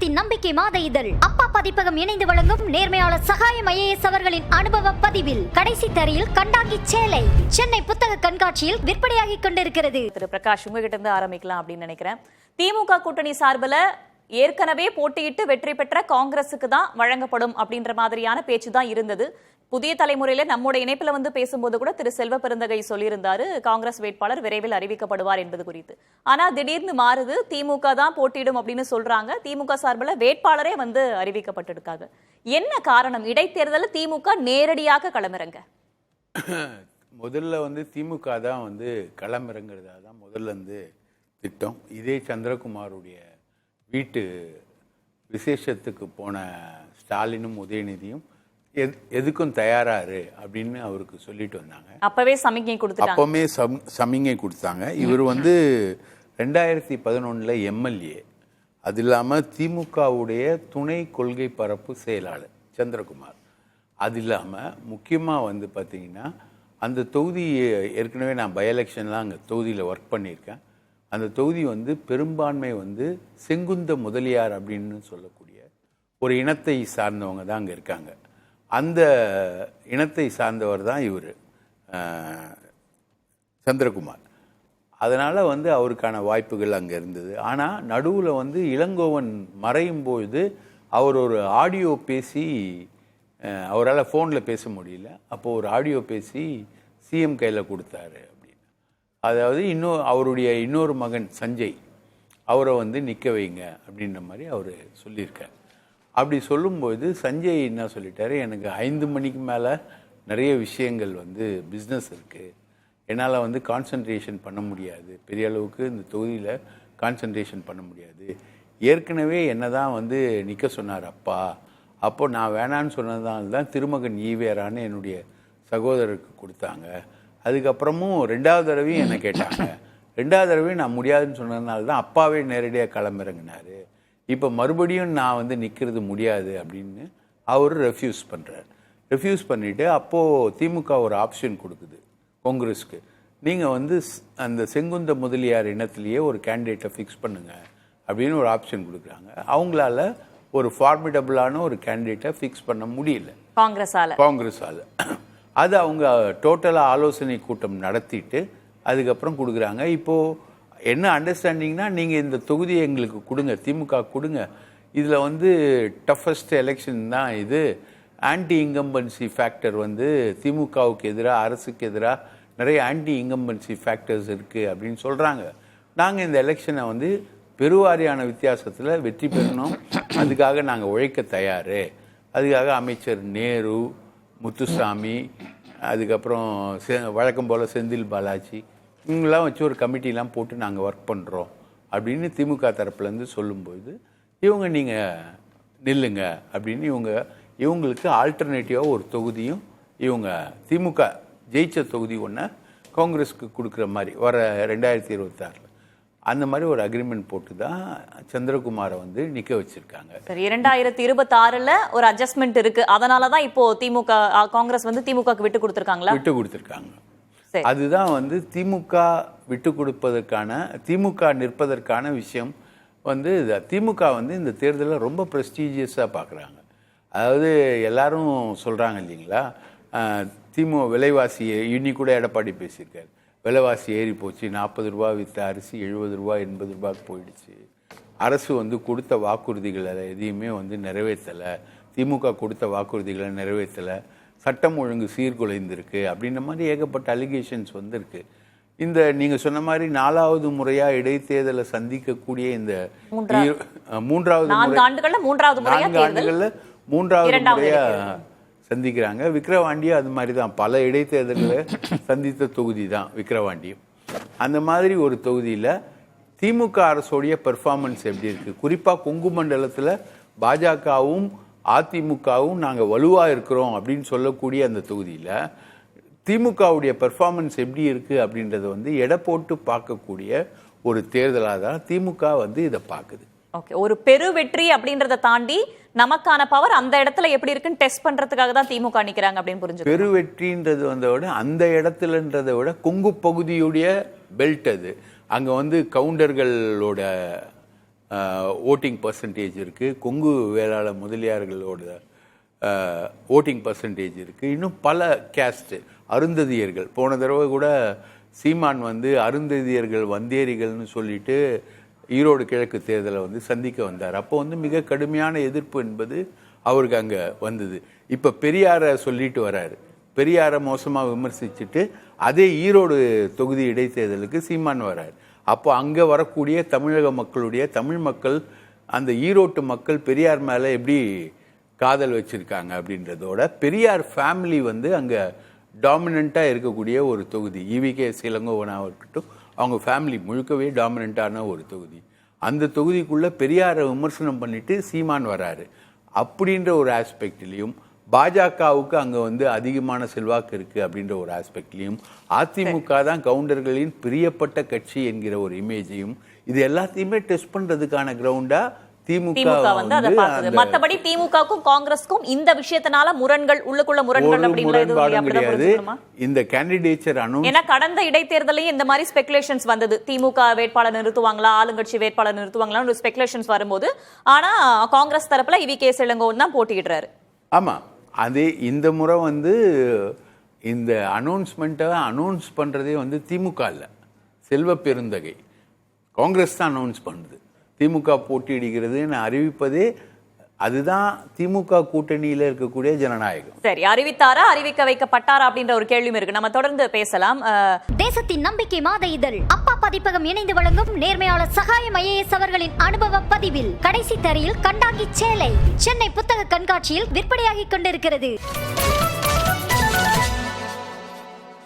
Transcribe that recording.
சமுதாயத்தின் நம்பிக்கை மாத இதழ் அப்பா பதிப்பகம் இணைந்து வழங்கும் நேர்மையாளர் சகாயம் IAS அவர்களின் அனுபவ பதிவில் கடைசி தரையில் கண்டாங்கி சேலை சென்னை புத்தக கண்காட்சியில் விற்பனையாகி கொண்டிருக்கிறது. திரு பிரகாஷ், உங்ககிட்ட இருந்து ஆரம்பிக்கலாம் அப்படின்னு நினைக்கிறேன். திமுக கூட்டணி சார்பில் ஏற்கனவே போட்டியிட்டு வெற்றி பெற்ற காங்கிரசுக்கு தான் வழங்கப்படும் அப்படின்ற மாதிரியான பேச்சு தான் இருந்தது. புதிய தலைமுறையில நம்மோட இணைப்புல வந்து பேசும்போது கூட திரு செல்வ பெருந்தகை சொல்லியிருந்தாரு, காங்கிரஸ் வேட்பாளர் விரைவில் அறிவிக்கப்படுவார் என்பது குறித்து. ஆனா திடீர்னு மாறுது, திமுக தான் போட்டியிடும் அப்படின்னு சொல்றாங்க. திமுக சார்பில் வேட்பாளரே வந்து அறிவிக்கப்பட்டிருக்காங்க. என்ன காரணம்? இடைத்தேர்தல் திமுக நேரடியாக களமிறங்க முதல்ல வந்து திமுக தான் வந்து களமிறங்கிறதா தான் முதல்ல இருந்து திட்டம். இதே சந்திரகுமாருடைய வீட்டு விசேஷத்துக்கு போன ஸ்டாலினும் உதயநிதியும் எதுக்கும் தயாராரு அப்படின்னு அவருக்கு சொல்லிட்டு வந்தாங்க. அப்பவே சமிகை கொடுத்தாங்க. அப்பவே சமிகை கொடுத்தாங்க. இவர் வந்து 2011 எம்எல்ஏ, அது இல்லாமல் திமுகவுடைய துணை கொள்கை பரப்பு செயலாளர் சந்திரகுமார். அது இல்லாமல் முக்கியமாக வந்து பார்த்தீங்கன்னா அந்த தொகுதி ஏற்கனவே நான் பை எலெக்ஷன்லாம் அங்கே தொகுதியில் ஒர்க் பண்ணியிருக்கேன். அந்த தொகுதி வந்து பெரும்பான்மை வந்து செங்குந்த முதலியார் அப்படின்னு சொல்லக்கூடிய ஒரு இனத்தை சார்ந்தவங்க தான் அங்கே இருக்காங்க. அந்த இனத்தை சார்ந்தவர் தான் இவர் சந்திரகுமார். அதனால் வந்து அவருக்கான வாய்ப்புகள் அங்கே இருந்தது. ஆனால் நடுவில் வந்து இளங்கோவன் மறையும் பொழுது அவர் ஒரு ஆடியோ பேசி, அவரால் ஃபோனில் பேச முடியல, அப்போது ஒரு ஆடியோ பேசி சிஎம் கையில் கொடுத்தாரு அப்படின்னு. அதாவது அவருடைய இன்னொரு மகன் சஞ்சய், அவரை வந்து நிற்க வைங்க அப்படின்ற மாதிரி அவர் சொல்லியிருக்கார். அப்படி சொல்லும்போது சஞ்சய் என்ன சொல்லிட்டாரு, எனக்கு 5 மணிக்கு மேலே நிறைய விஷயங்கள் வந்து பிஸ்னஸ் இருக்குது, என்னால் வந்து கான்சன்ட்ரேஷன் பண்ண முடியாது, பெரிய அளவுக்கு இந்த தொகுதியில் கான்சன்ட்ரேஷன் பண்ண முடியாது. ஏற்கனவே என்ன தான் வந்து நிற்க சொன்னார் அப்பா, அப்போ நான் வேணான்னு சொன்னதால் தான் திருமகன் ஈவேரான்னு என்னுடைய சகோதரருக்கு கொடுத்தாங்க. அதுக்கப்புறமும் 2வது தடவையும் என்னை கேட்டாங்க. 2வது தடவையும் நான் முடியாதுன்னு சொன்னதுனால தான் அப்பாவே நேரடியாக களமிறங்கினார். இப்போ மறுபடியும் நான் வந்து நிற்கிறது முடியாது அப்படின்னு அவர் ரெஃப்யூஸ் பண்ணுறார். ரெஃப்யூஸ் பண்ணிவிட்டு அப்போது திமுக ஒரு ஆப்ஷன் கொடுக்குது காங்கிரஸ்க்கு, நீங்கள் வந்து அந்த செங்குந்த முதலியார் இனத்திலேயே ஒரு கேண்டிடேட்டை ஃபிக்ஸ் பண்ணுங்கள் அப்படின்னு ஒரு ஆப்ஷன் கொடுக்குறாங்க. அவங்களால ஒரு ஃபார்மிடபுளான ஒரு கேண்டிடேட்டை ஃபிக்ஸ் பண்ண முடியல காங்கிரஸால். அது அவங்க டோட்டலாக ஆலோசனை கூட்டம் நடத்திட்டு அதுக்கப்புறம் கொடுக்குறாங்க. இப்போது என்ன அண்டர்ஸ்டாண்டிங்னா, நீங்கள் இந்த தொகுதியை எங்களுக்கு கொடுங்க, திமுக கொடுங்க, இதில் வந்து டஃபஸ்ட் எலெக்ஷன் தான் இது, ஆன்டி இன்கம்பன்சி ஃபேக்டர் வந்து திமுகவுக்கு எதிராக, அரசுக்கு எதிராக நிறைய ஆன்டி இன்கம்பன்சி ஃபேக்டர்ஸ் இருக்குது அப்படின்னு சொல்கிறாங்க. நாங்கள் இந்த எலெக்ஷனை வந்து பெருவாரியான வித்தியாசத்தில் வெற்றி பெறணும், அதுக்காக நாங்கள் உழைக்க தயார். அதுக்காக அமைச்சர் நேரு, முத்துசாமி, அதுக்கப்புறம் வழக்கம் போல் செந்தில் பாலாஜி, இவங்களாம் வச்சு ஒரு கமிட்டிலாம் போட்டு நாங்கள் ஒர்க் பண்ணுறோம் அப்படின்னு திமுக தரப்புலேருந்து சொல்லும்போது இவங்க நீங்கள் நில்லுங்க அப்படின்னு இவங்களுக்கு ஆல்டர்னேட்டிவாக ஒரு தொகுதியும் இவங்க திமுக ஜெயிச்ச தொகுதி ஒன்று காங்கிரஸுக்கு கொடுக்குற மாதிரி வர 2026 அந்த மாதிரி ஒரு அக்ரிமெண்ட் போட்டு தான் சந்திரகுமாரை வந்து நிற்க வச்சிருக்காங்க. 2026 ஒரு அட்ஜஸ்ட்மெண்ட் இருக்கு, அதனால தான் இப்போ திமுக காங்கிரஸ் வந்து திமுகக்கு விட்டு கொடுத்துருக்காங்க. அதுதான் வந்து திமுக விட்டு கொடுப்பதற்கான, திமுக நிற்பதற்கான விஷயம் வந்து திமுக வந்து இந்த தேர்தலில் ரொம்ப ப்ரெஸ்டீஜியஸாக பார்க்குறாங்க. அதாவது எல்லாரும் சொல்கிறாங்க இல்லைங்களா, விலைவாசி இன்னி கூட எடப்பாடி பேசியிருக்காரு, விலைவாசி ஏறி போச்சு, 40 ரூபா விற்ற அரிசி 70 ரூபா 80 ரூபாய்க்கு போயிடுச்சு, அரசு வந்து கொடுத்த வாக்குறுதிகளை எதையுமே வந்து நிறைவேற்றலை, திமுக கொடுத்த வாக்குறுதிகளை நிறைவேற்றலை, சட்டம் ஒழுங்கு சீர்குலைந்திருக்கு அப்படின்ற மாதிரி ஏகப்பட்ட அலிகேஷன்ஸ் வந்திருக்கு. இந்த நீங்கள் சொன்ன மாதிரி 4வது முறையாக இடைத்தேர்தலை சந்திக்கக்கூடிய இந்த 4 ஆண்டுகளில் 3வது முறையாக சந்திக்கிறாங்க. விக்கிரவாண்டியும் அது மாதிரி தான், பல இடைத்தேர்தல்களை சந்தித்த தொகுதி தான் விக்கிரவாண்டியும். அந்த மாதிரி ஒரு தொகுதியில் திமுக அரசோடைய பெர்ஃபார்மன்ஸ் எப்படி இருக்குது, குறிப்பாக கொங்கு மண்டலத்தில் பாஜகவும் அதிமுகவும் நாங்கள் வலுவாக இருக்கிறோம் அப்படின்னு சொல்லக்கூடிய அந்த தொகுதியில் திமுகவுடைய பெர்ஃபார்மன்ஸ் எப்படி இருக்குது அப்படின்றத வந்து எடை போட்டு பார்க்கக்கூடிய ஒரு தேர்தலாக தான் திமுக வந்து இதை பார்க்குது. ஓகே, ஒரு பெரு வெற்றி அப்படின்றத தாண்டி நமக்கான பவர் அந்த இடத்துல எப்படி இருக்குன்னு டெஸ்ட் பண்றதுக்காக தான் திமுக நிற்கிறாங்க அப்படின்னு புரிஞ்சு. பெரு வெற்றின்றது வந்த விட அந்த இடத்துலன்றதை விட கொங்கு பகுதியுடைய பெல்ட் அது, அங்கே வந்து கவுண்டர்களோட ஓட்டிங் பர்சன்டேஜ் இருக்குது, கொங்கு வேளாள முதலியார்களோட ஓட்டிங் பர்சன்டேஜ் இருக்குது, இன்னும் பல கேஸ்ட்டு அருந்ததியர்கள். போன தடவை கூட சீமான் வந்து அருந்ததியர்கள் வந்தேரிகள்னு சொல்லிட்டு ஈரோடு கிழக்கு தேர்தலை வந்து சந்திக்க வந்தார். அப்போ வந்து மிக கடுமையான எதிர்ப்பு என்பது அவருக்கு அங்கே வந்தது. இப்போ பெரியாரை சொல்லிட்டு வராரு, பெரியாரை மோசமாக விமர்சிச்சுட்டு அதே ஈரோடு தொகுதி இடைத்தேர்தலுக்கு சீமான் வராரு. அப்போ அங்கே வரக்கூடிய தமிழக மக்களுடைய தமிழ் மக்கள், அந்த ஈரோட்டு மக்கள் பெரியார் மேலே எப்படி காதல் வச்சுருக்காங்க அப்படின்றதோட, பெரியார் ஃபேமிலி வந்து அங்கே டாமினண்ட்டாக இருக்கக்கூடிய ஒரு தொகுதி. ஈவிகே இளங்கோவனாக இருக்கட்டும், அவங்க ஃபேமிலி முழுக்கவே டாமினண்ட்டான ஒரு தொகுதி. அந்த தொகுதிக்குள்ளே பெரியாரை விமர்சனம் பண்ணிட்டு சீமான் வராரு. அப்படின்ற ஒரு ஆஸ்பெக்ட்லேயும் பாஜகவுக்கு அங்கே வந்து அதிகமான செல்வாக்கு இருக்குது அப்படின்ற ஒரு ஆஸ்பெக்ட்லேயும், அதிமுக தான் கவுண்டர்களின் பிரியப்பட்ட கட்சி என்கிற ஒரு இமேஜையும், இது எல்லாத்தையுமே டெஸ்ட் பண்ணுறதுக்கான கிரவுண்டாக திமுக வந்து அதை பார்த்தது. மத்தபடி திமுகவுக்கும் காங்கிரஸ்க்கும் இந்த விஷயத்தினால முரண்கள், உள்ளுக்குள்ள முரண்கள் கிடையாது. இந்த கேண்டிடேச்சர் அனௌன்ஸ், ஏன்னா கடந்த இடைத்தேர்தலையும் இந்த மாதிரி ஸ்பெகுலேஷன்ஸ் வந்தது, திமுக வேட்பாளர் நிறுத்துவாங்களா, ஆளுங்கட்சி வேட்பாளர் நிறுத்துவாங்களா ஒரு ஸ்பெகுலேஷன்ஸ் வரும்போது, ஆனா காங்கிரஸ் தரப்புல ஈவி.கே. இளங்கோவன் தான் போட்டியிடுறாரு. ஆமா, அதே இந்த முறை வந்து இந்த அனௌன்ஸ்மெண்ட்டை அனௌன்ஸ் பண்றதே வந்து திமுக இல்ல, செல்வ பெருந்தகை. காங்கிரஸ் தான் அனௌன்ஸ் பண்ணுது. திமுக போட்டியிடுகிறதுன்னு அறிவிப்பதே அதுதான் திமுக கூட்டணியில இருக்கக்கூடிய ஜனநாயகம். சரி, அறிவித்தாரா, அறிவிக்க வைக்கப்பட்டாரா அப்படின்ற ஒரு கேள்வியும் இருக்கு. நம்ம தொடர்ந்து பேசலாம். தேசத்தின் நம்பிக்கை மாத இதழ் அப்பா பதிப்பகம் இணைந்து வழங்கும் நேர்மையாளர் சகாயம் ஐஏஎஸ் அவர்களின் அனுபவ பதிவில் கடைசி தரையில் கண்டாங்கி சேலை சென்னை புத்தக கண்காட்சியில் விற்பனையாகிக் கொண்டிருக்கிறது.